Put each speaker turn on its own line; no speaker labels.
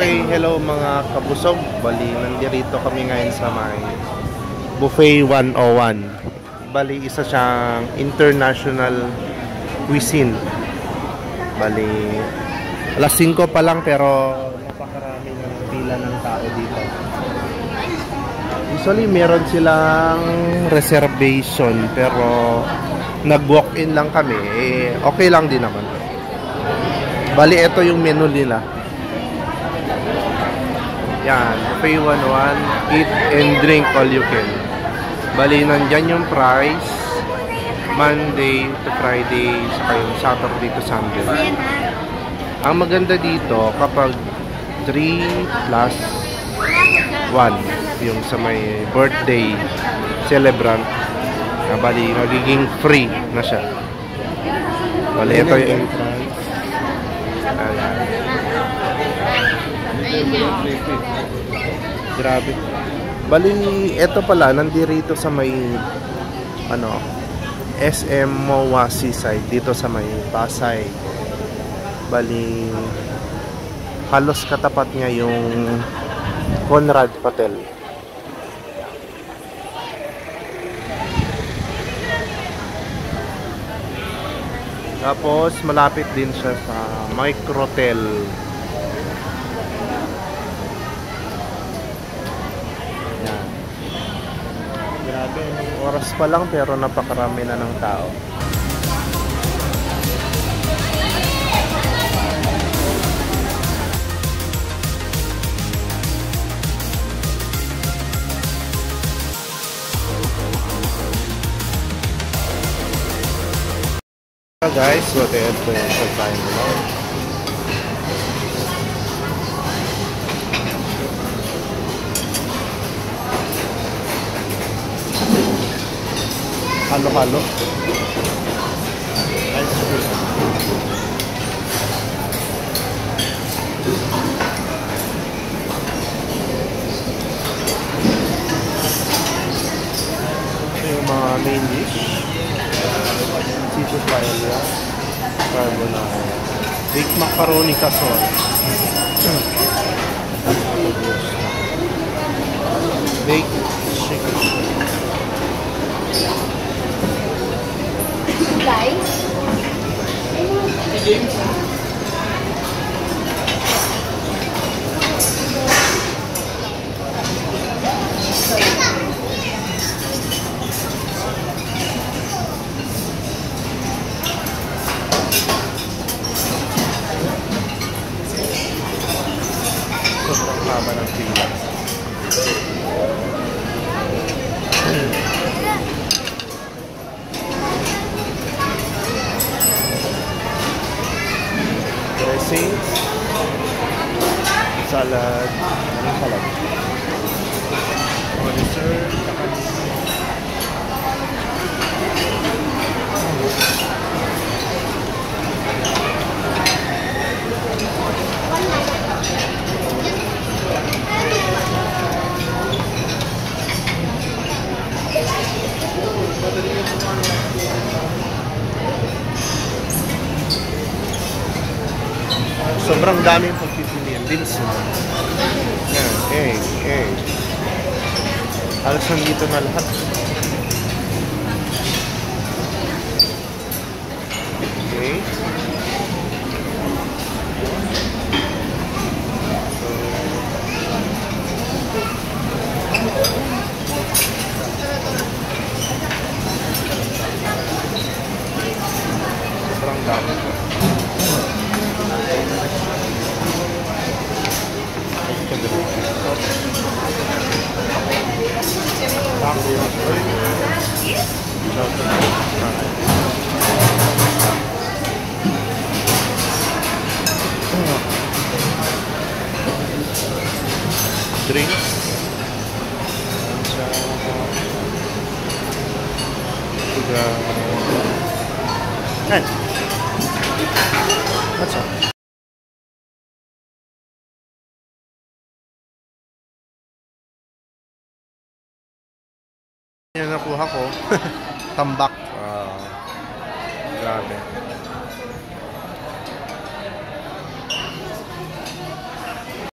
Okay, hello mga kabusog. Bali, nandito kami ngayon sa may Buffet 101. Bali, isa siyang international cuisine. Bali, alas 5 pa lang pero napakarami ng pila ng tao dito. Usually, meron silang reservation pero nag-walk-in lang kami. Okay lang din naman. Bali, ito yung menu nila. Yan, Buffet 101, eat and drink all you can. Bali, nandyan yung price, Monday to Friday, saka yung Saturday to Sunday. Ang maganda dito, kapag 3 plus 1, yung sa may birthday celebrant, bali, magiging free na siya. Bali, ito yung grabe. Bali, ito pala, nandito sa may SM MOA Seaside, dito sa may Pasay. Bali, halos katapat niya yung Conrad Hotel. Tapos, malapit din siya sa Microtel. Yan. Grabe, oras pa lang pero napakarami na ng tao. Guys, so ito yung time mo. Halo-halo. Ice cream. Ito yung mga main dish. Seafood paella, carbonara, baked macaroni casserole, baked chicken.
Guys,
Haba ng pila. Dressings, salad, anong salad? Mga dessert, sobrang daming pagpipilian. Dinsin. Yan, egg. Halos nandito na lahat. Okay. Sobrang dami. Drinks. And what's up? Yan nakuha ko. Tambak. Grabe.